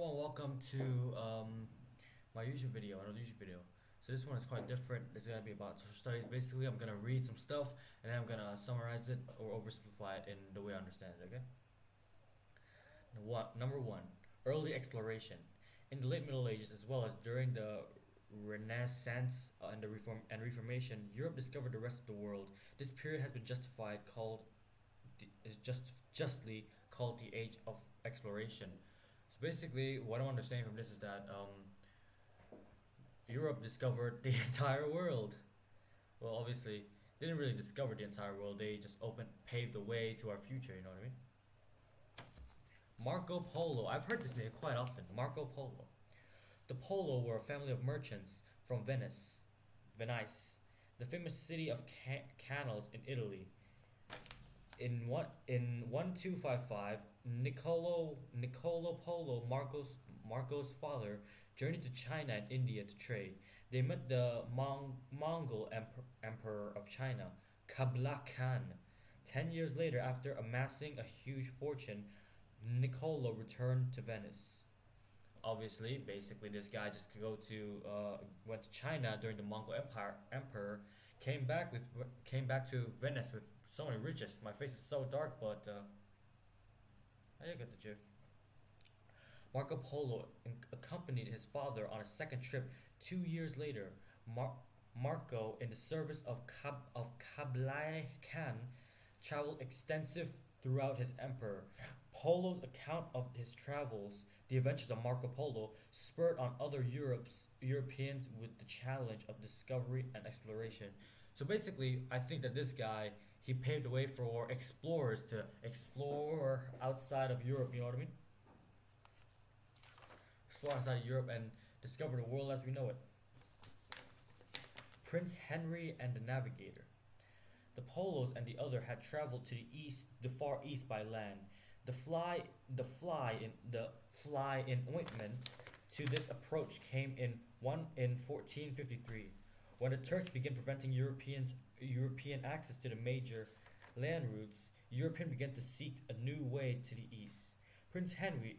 everyone, welcome to my YouTube video, another YouTube video. So this one is quite different. It's gonna be about social studies. Basically, I'm gonna read some stuff and then I'm gonna summarize it or oversimplify it in the way I understand it. Okay. Number one, early exploration. In the late Middle Ages, as well as during the Renaissance and the Reformation, Europe discovered the rest of the world. This period has been is justly called the Age of Exploration. So basically, what I'm understanding from this is that Europe discovered the entire world. Well, obviously, they didn't really discover the entire world. They just paved the way to our future. You know what I mean? Marco Polo. I've heard this name quite often. Marco Polo. The Polo were a family of merchants from Venice, the famous city of canals in Italy. In 1255, Niccolo Polo, Marco's father, journeyed to China and India to trade. They met the Mongol emperor of China, Kublai Khan. 10 years later, after amassing a huge fortune, Niccolo returned to Venice. Obviously, basically, this guy just went to China during the Mongol emperor, came back to Venice with so many riches. My face is so dark, but I didn't get the gif. Marco Polo accompanied his father on a second trip 2 years later. Marco, in the service of Kublai Khan, traveled extensive throughout his emperor. Polo's account of his travels, the adventures of Marco Polo, spurred on other Europeans with the challenge of discovery and exploration. So basically, I think that this guy he paved the way for explorers to explore outside of Europe. You know what I mean? Explore outside of Europe and discover the world as we know it. Prince Henry and the Navigator. The Polos and the other had traveled to the far east by land. The fly in ointment to this approach came in 1453, when the Turks began preventing European access to the major land routes. Europeans began to seek a new way to the east. Prince Henry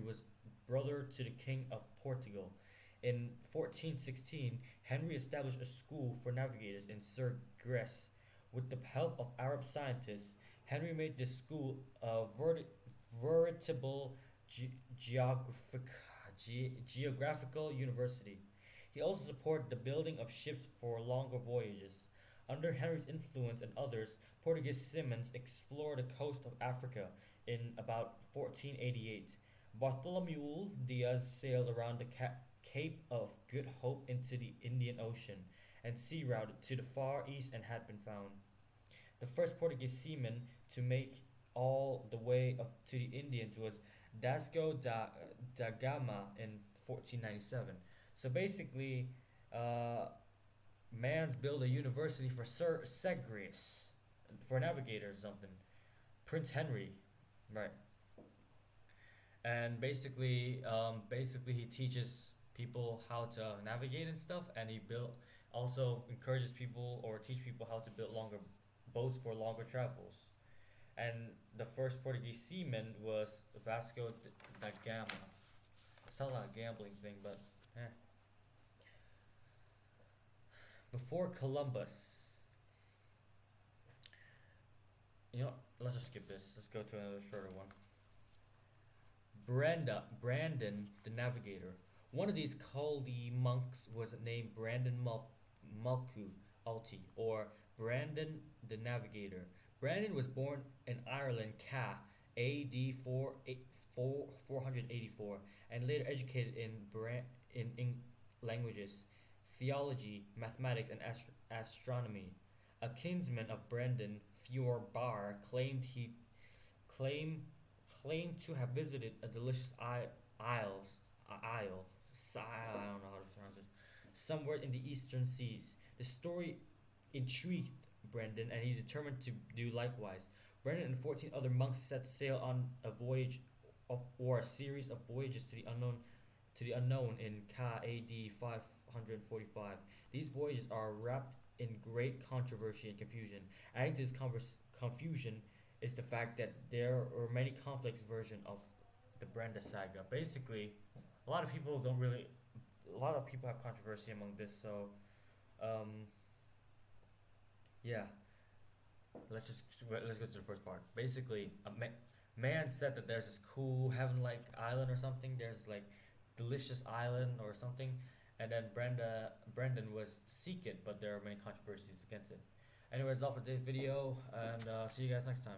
was brother to the King of Portugal. In 1416, Henry established a school for navigators in Sagres. With the help of Arab scientists, Henry made this school a veritable geographical university. He also supported the building of ships for longer voyages. Under Henry's influence and others, Portuguese Simmons explored the coast of Africa in about 1488. Bartholomew Diaz sailed around the Cape of Good Hope into the Indian Ocean and sea routed to the Far East and had been found. The first Portuguese seaman to make all the way to the Indians was da Gama in 1497. So basically, uh, man's built a university for Sagres, for navigators or something. Prince Henry, right? And basically he teaches people how to navigate and stuff, and he built also encourages people or teach people how to build longer boats for longer travels. And the first Portuguese seaman was Vasco da Gama. Sounds like a gambling thing, but eh. Before Columbus, let's just skip this. Let's go to another shorter one. Brandon the Navigator. One of these Caldi monks was named Brandon Mulku Alti, or Brandon the Navigator. Brandon was born in Ireland, AD 484, and later educated in languages, theology, mathematics, and astronomy. A kinsman of Brandon, Feuerbach, claimed claimed to have visited a delicious isles, isle, I don't know how to pronounce it, somewhere in the eastern seas. The story intrigued Brendan, and he determined to do likewise. Brendan and 14 other monks set sail on a voyage or a series of voyages to the unknown in Ka AD 545. These voyages are wrapped in great controversy and confusion. Adding to this confusion is the fact that there are many conflicts version of the Brenda saga. Basically, a lot of people don't really, a lot of people have controversy among this. So, um, yeah, let's go to the first part. Basically, man said that there's this cool heaven-like island or something. There's like delicious island or something, and then Brendan was to seek it, but there are many controversies against it. Anyways, that's all for today's video, and see you guys next time.